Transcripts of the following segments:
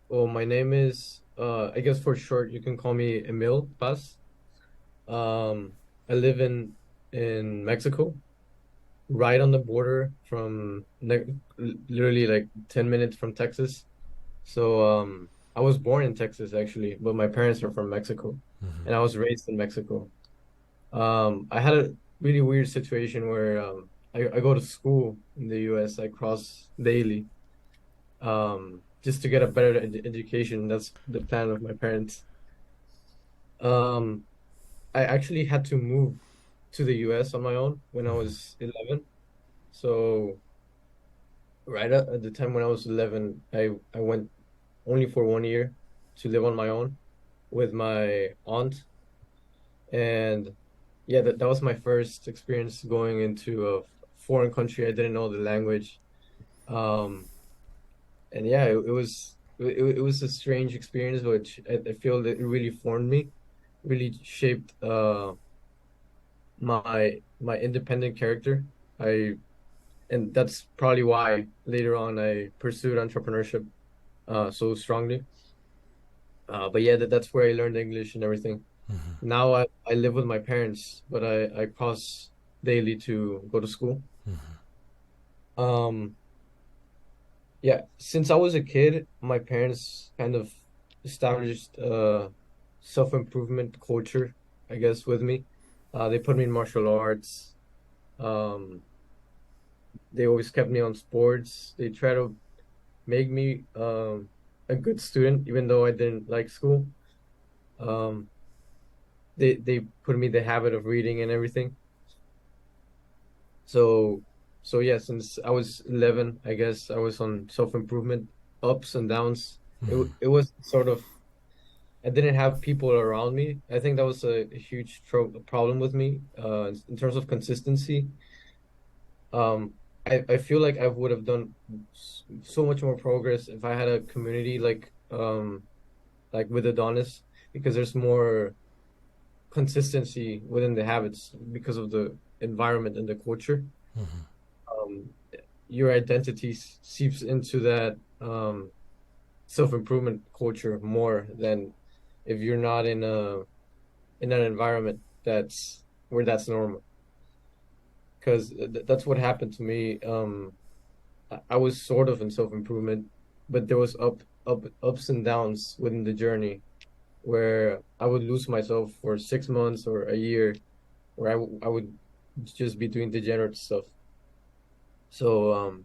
Well, my name is, I guess for short, you can call me Emil Paz. I live in Mexico, right on the border from literally like 10 minutes from Texas. So, I was born in Texas actually, but my parents are from Mexico, and I was raised in Mexico. I had a really weird situation where I go to school in the US. I cross daily, just to get a better education. That's the plan of my parents. Um, I actually had to move to the US on my own when I was 11. So right at the time when I was 11, I went only for 1 year to live on my own with my aunt. And yeah, that was my first experience going into a foreign country. I didn't know the language. Um, and yeah, it was a strange experience, which I feel that it really formed me, really shaped my independent character. I and that's probably why later on I pursued entrepreneurship so strongly. But yeah, that's where I learned English and everything. Now I live with my parents, but I cross daily to go to school. Um, yeah, since I was a kid, my parents kind of established self-improvement culture, I guess, with me. They put me in martial arts. Um, they always kept me on sports. They try to make me a good student, even though I didn't like school. Um, they put me the habit of reading and everything. So so yeah, since I was 11, I guess I was on self-improvement, ups and downs. It was sort of I didn't have people around me. I think that was a huge problem with me in terms of consistency. Um, I feel like I would have done so much more progress if I had a community like with Adonis, because there's more consistency within the habits because of the environment and the culture. Um, your identity seeps into that self-improvement culture more than if you're not in an environment that's where that's normal. Because that's what happened to me. I was sort of in self-improvement, but there was ups and downs within the journey where I would lose myself for 6 months or a year, where I would just be doing degenerate stuff. So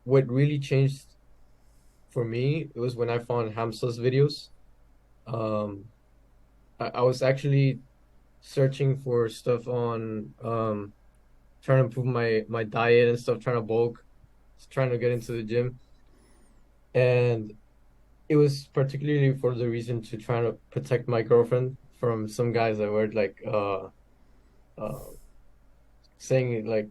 what really changed for me, it was when I found Hamza's videos. Um, I was actually searching for stuff on trying to improve my diet and stuff, trying to bulk, trying to get into the gym. And it was particularly for the reason to try to protect my girlfriend from some guys that were like uh saying like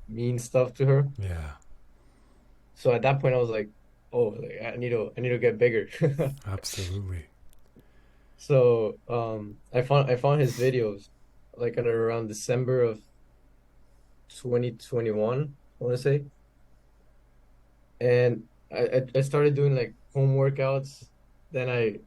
mean stuff to her. Yeah, So at that point I was like, oh, like, I need to get bigger. absolutely. So I found his videos like at around December of 2021, I want to say. And I started doing like home workouts. Then I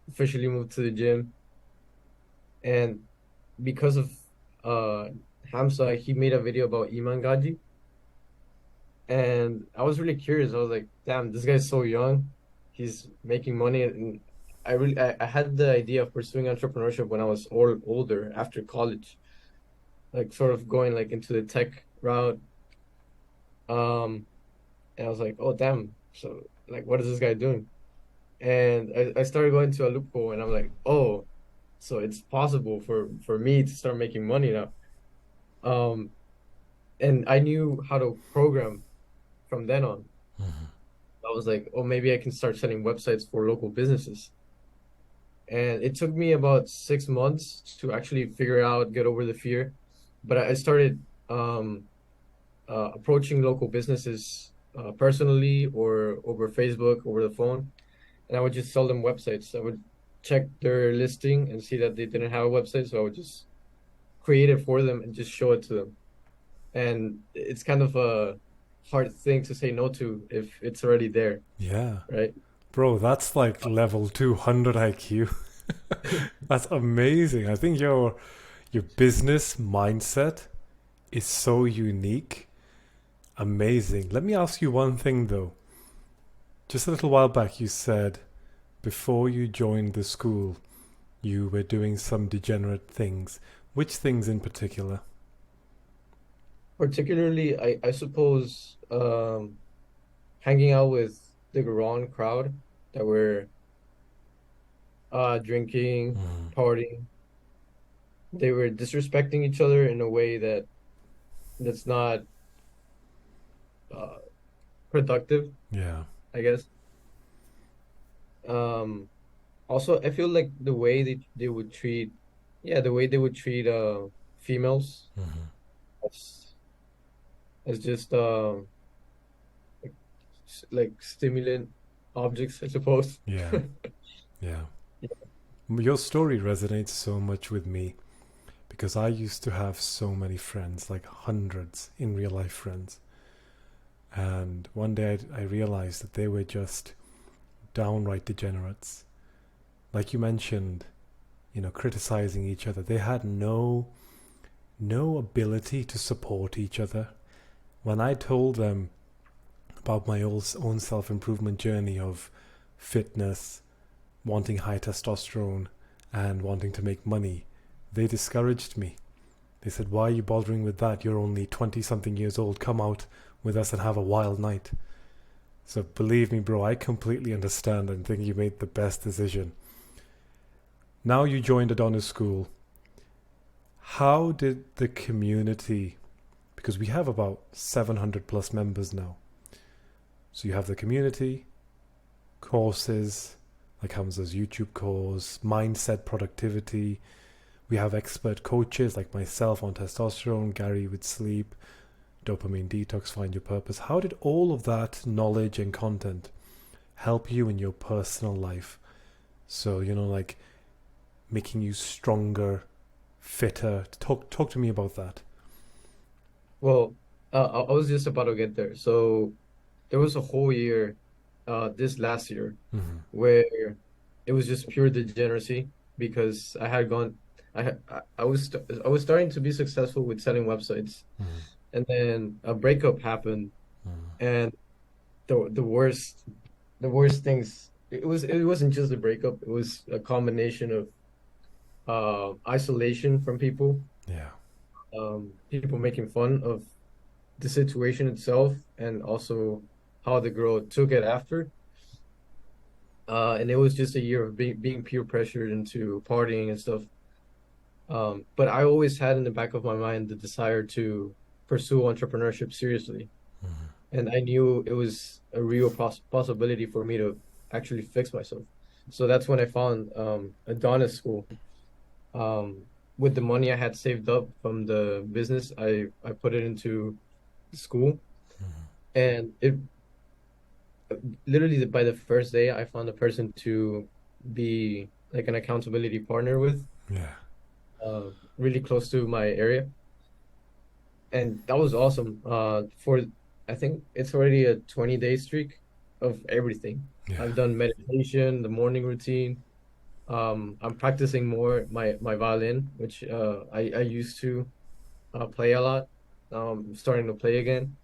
officially moved to the gym. And because of uh Hamza, he made a video about Iman Gaji. And I was really curious. I was like, damn, this guy's so young. He's making money. And I had the idea of pursuing entrepreneurship when I was older after college, like sort of going like into the tech route. Um, and I was like, oh damn. So like what is this guy doing? And I started going to a loophole and I'm like, oh, so it's possible for me to start making money now. Um, and I knew how to program from then on. I was like, oh, maybe I can start setting websites for local businesses. And it took me about 6 months to actually figure out, get over the fear. But I started approaching local businesses personally or over Facebook, over the phone, and I would just sell them websites. I would check their listing and see that they didn't have a website, so I would just create it for them and just show it to them. And it's kind of a hard thing to say no to if it's already there, Yeah. right? Bro, that's like level 200 IQ. That's amazing. I think your business mindset is so unique. Amazing. Let me ask you one thing though. Just a little while back you said before you joined the school you were doing some degenerate things. Which things in particular? Particularly, I suppose hanging out with the Garon crowd that were drinking, Mm. partying. They were disrespecting each other in a way that's not uh, productive, Yeah. I guess. Um, Also, I feel like the way they would treat, yeah, the way they would treat females Hmm. as as just like, like stimulant objects, I suppose. Yeah. Yeah. Your story resonates so much with me because I used to have so many friends, like hundreds in real life friends. And one day I realized that they were just downright degenerates. Like you mentioned, criticizing each other. They had no ability to support each other. When I told them about my own self improvement journey of fitness, wanting high testosterone, and wanting to make money, they discouraged me. They said, "Why are you bothering with that? You're only 20 something years old. Come out with us and have a wild night." So believe me, bro, I completely understand and think you made the best decision. Now you joined Adonis School. How did the community, because we have about 700 plus members now. So you have the community, courses like Hamza's YouTube course, mindset productivity. We have expert coaches like myself on testosterone, Gary with sleep, dopamine detox, find your purpose. How did all of that knowledge and content help you in your personal life? So, like making you stronger, fitter. Talk to me about that. Well, I was just about to get there. So there was a whole year, this last year, Mm-hmm. where it was just pure degeneracy because I had gone, I was starting to be successful with selling websites, Mm-hmm. and then a breakup happened, and the worst things. It wasn't just a breakup. It was a combination of isolation from people, Yeah. people making fun of the situation itself, and also how the girl took it after. And it was just a year of being peer pressured into partying and stuff. But I always had in the back of my mind the desire to pursue entrepreneurship seriously. Mm-hmm. And I knew it was a real possibility for me to actually fix myself. So that's when I found Adonis School. With the money I had saved up from the business, I put it into school, and it literally by the first day I found a person to be like an accountability partner with, Yeah. really close to my area, and that was awesome. For I think it's already a 20-day streak of everything. Yeah. I've done meditation, the morning routine. I'm practicing more my violin, which I used to play a lot. Starting to play again.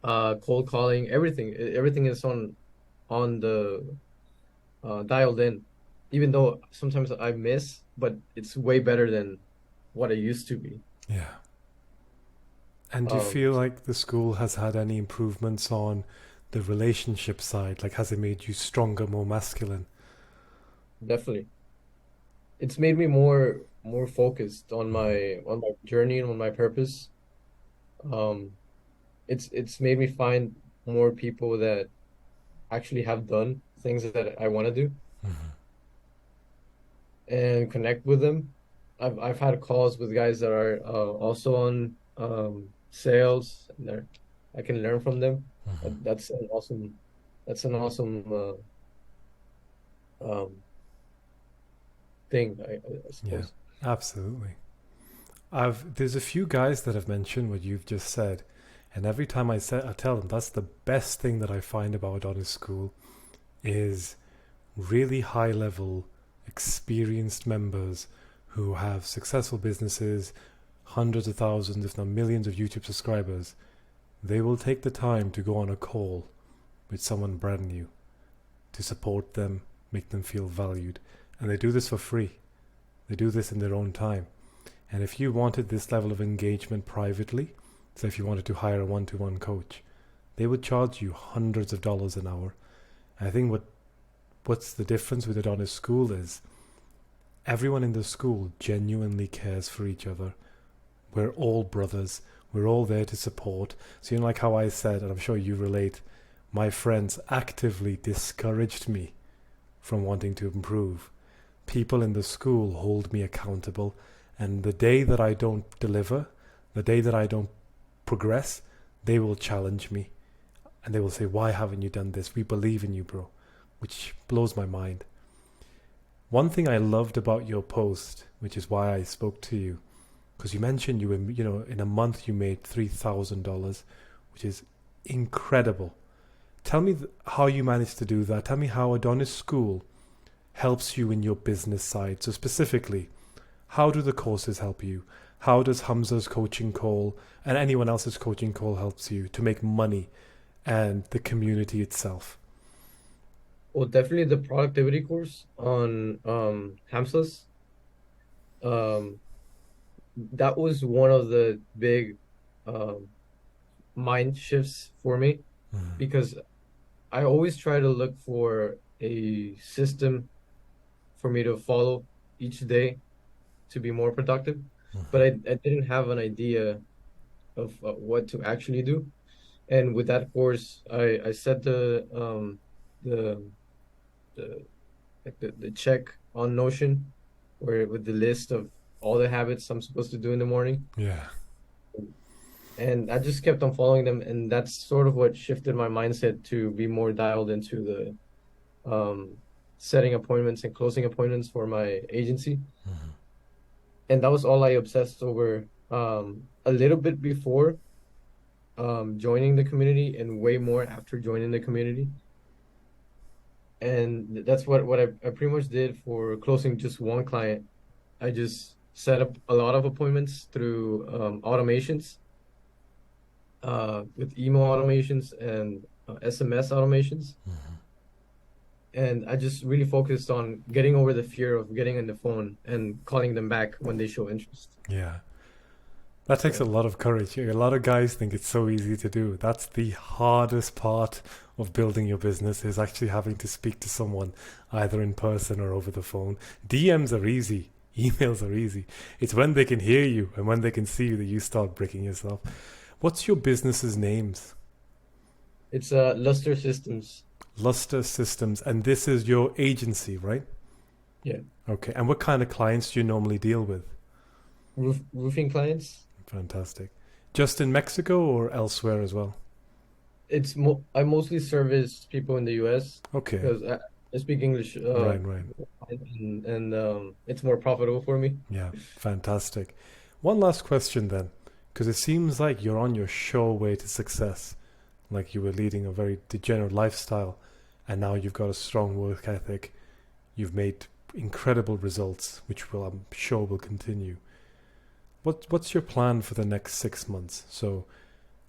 Cold calling, everything is on the dialed in, even though sometimes I miss, but it's way better than what I used to be. Yeah. And do you Um, feel like the school has had any improvements on the relationship side? Like, has it made you stronger, more masculine? Definitely, it's made me more focused on my journey and on my purpose. Um, it's made me find more people that actually have done things that I want to do Mm-hmm. and connect with them. I've had calls with guys that are also on sales, and I can learn from them. Mm-hmm. That's an awesome um, thing, I Yeah, suppose. absolutely. I've There's a few guys that have mentioned what you've just said, And every time I tell them that's the best thing that I find about Adonis School is really high level, experienced members who have successful businesses, hundreds of thousands, if not millions of YouTube subscribers. They will take the time to go on a call with someone brand new to support them, make them feel valued. And they do this for free. They do this in their own time. And if you wanted this level of engagement privately, so if you wanted to hire a one-to-one coach, they would charge you hundreds of dollars an hour. And I think what's the difference with Adonis School is everyone in the school genuinely cares for each other. We're all brothers. We're all there to support. So, like how I said, and I'm sure you relate, my friends actively discouraged me from wanting to improve. People in the school hold me accountable. And the day that I don't deliver, the day that I don't progress, they will challenge me. And they will say, why haven't you done this? We believe in you, bro. Which blows my mind. One thing I loved about your post, which is why I spoke to you, because you mentioned in a month you made $3,000, which is incredible. Tell me how you managed to do that. Tell me how Adonis School helps you in your business side. So specifically, how do the courses help you? How does Hamza's coaching call and anyone else's coaching call helps you to make money and the community itself? Well, definitely the productivity course on Hamsa's. Um, that was one of the big um mind shifts for me Mm-hmm. because I always try to look for a system for me to follow each day to be more productive, but Mm-hmm. I didn't have an idea of what to actually do. And with that course, I set the the the check on Notion where with the list of all the habits I'm supposed to do in the morning. Yeah. And I just kept on following them, and that's sort of what shifted my mindset to be more dialed into the setting appointments and closing appointments for my agency. Mm-hmm. And that was all I obsessed over a little bit before joining the community and way more after joining the community. And that's what I pretty much did for closing just one client. I just set up a lot of appointments through automations, with email automations and SMS automations. Mm-hmm. And I just really focused on getting over the fear of getting on the phone and calling them back when they show interest. Yeah. That takes a So lot of courage. A lot of guys think it's so easy to do. That's the hardest part of building your business is actually having to speak to someone either in person or over the phone. DMs are easy. Emails are easy. It's when they can hear you and when they can see you that you start breaking yourself. What's your business's names? it's Luster Systems. Luster Systems. And this is your agency, right? Yeah. Okay. And what kind of clients do you normally deal with? Roofing clients. Fantastic. Just in Mexico or elsewhere as well? I mostly service people in the US Okay. because I speak English, Right, right. and it's more profitable for me. Yeah, fantastic. One last question then, because it seems like you're on your sure way to success. Like you were leading a very degenerate lifestyle, and now you've got a strong work ethic. You've made incredible results, which I'm sure will continue. What's your plan for the next 6 months? So,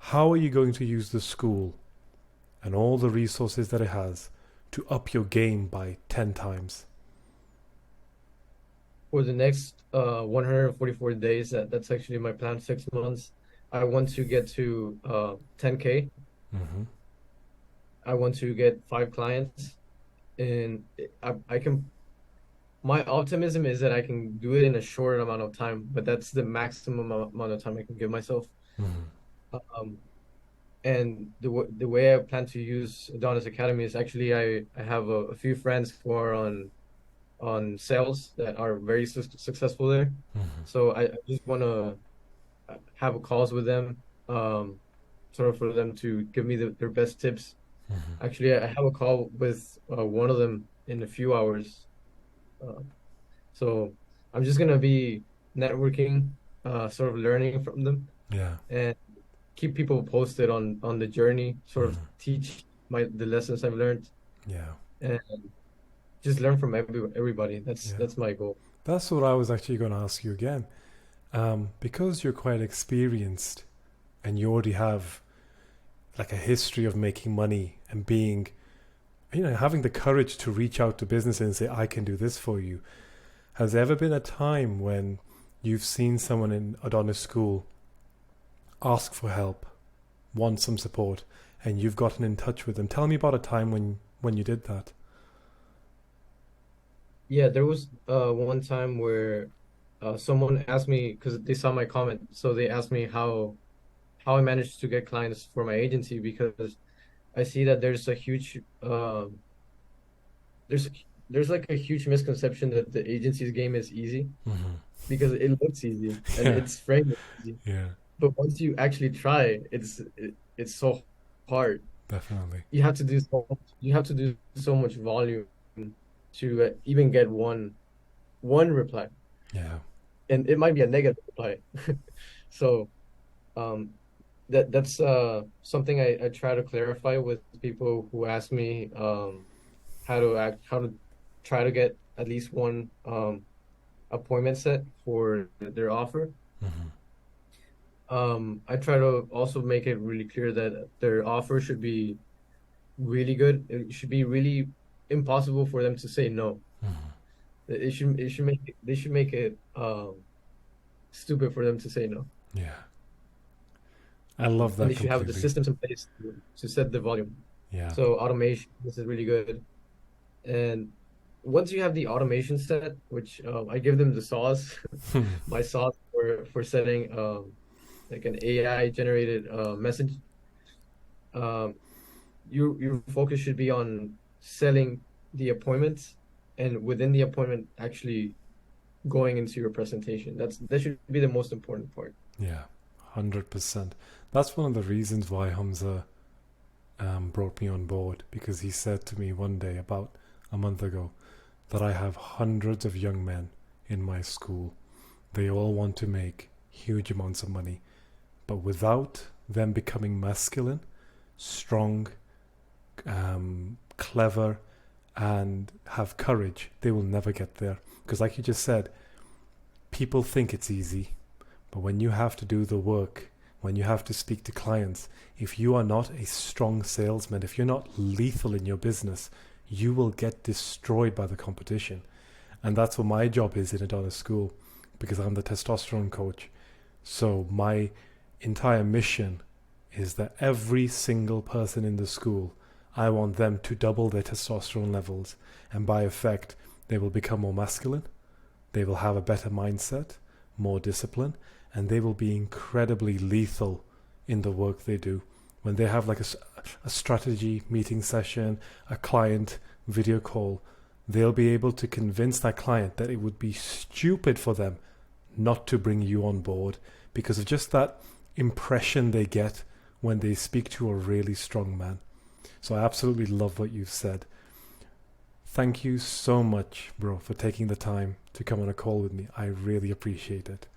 how are you going to use the school and all the resources that it has to up your game by 10 times? For the next 144 days, that's actually my plan, 6 months. I want to get to 10K. Mm-hmm. I want to get 5 clients, and I can. My optimism is that I can do it in a short amount of time, but that's the maximum amount of time I can give myself. Mm-hmm. Um, and the way I plan to use Adonis Academy is actually I have a few friends who are on sales that are very successful there. Mm-hmm. So I just want to have calls with them, sort of for them to give me their best tips. Mm-hmm. Actually, I have a call with one of them in a few hours. Uh, so I'm just gonna be networking, sort of learning from them, Yeah. and keep people posted on the journey, sort of Mm. teach the lessons I've learned, Yeah. and just learn from everybody. Yeah. That's my goal. That's what I was actually going to ask you again. Because you're quite experienced and you already have like a history of making money and being, having the courage to reach out to businesses and say, I can do this for you. Has there ever been a time when you've seen someone in Adonis school ask for help, want some support, and you've gotten in touch with them? Tell me about a time when you did that. Yeah, there was one time where someone asked me because they saw my comment, so they asked me how I managed to get clients for my agency because I see that there's there's like a huge misconception that the agency's game is easy Hmm. because it looks easy and Yeah. it's framed as easy. Yeah. But once you actually try, it's so hard. Definitely. You have to do so much volume to even get one reply, Yeah. and it might be a negative reply. So um, that's something I try to clarify with people who ask me how to try to get at least one appointment set for their offer. Hmm. I try to also make it really clear that their offer should be really good. It should be really impossible for them to say no. Hmm. It should make they should make it stupid for them to say no. Yeah. I love And that they should have the completely. systems in place to set the volume. Yeah. So automation, this is really good. And once you have the automation set, which I give them the sauce, my sauce for setting like an AI generated message, um, your focus should be on selling the appointments and within the appointment actually going into your presentation. That should be the most important part. Yeah. 100%. That's one of the reasons why Hamza brought me on board, because he said to me one day about a month ago that I have hundreds of young men in my school. They all want to make huge amounts of money, but without them becoming masculine, strong, clever, and have courage, they will never get there. Because, like you just said, people think it's easy, but when you have to do the work, when you have to speak to clients, if you are not a strong salesman, if you're not lethal in your business, you will get destroyed by the competition. And that's what my job is in Adonis School, because I'm the testosterone coach. So my entire mission is that every single person in the school, I want them to double their testosterone levels. And by effect, they will become more masculine. They will have a better mindset, more discipline, and they will be incredibly lethal in the work they do. When they have like a strategy meeting session, a client video call, they'll be able to convince that client that it would be stupid for them not to bring you on board because of just that impression they get when they speak to a really strong man. So I absolutely love what you've said. Thank you so much, bro, for taking the time to come on a call with me. I really appreciate it.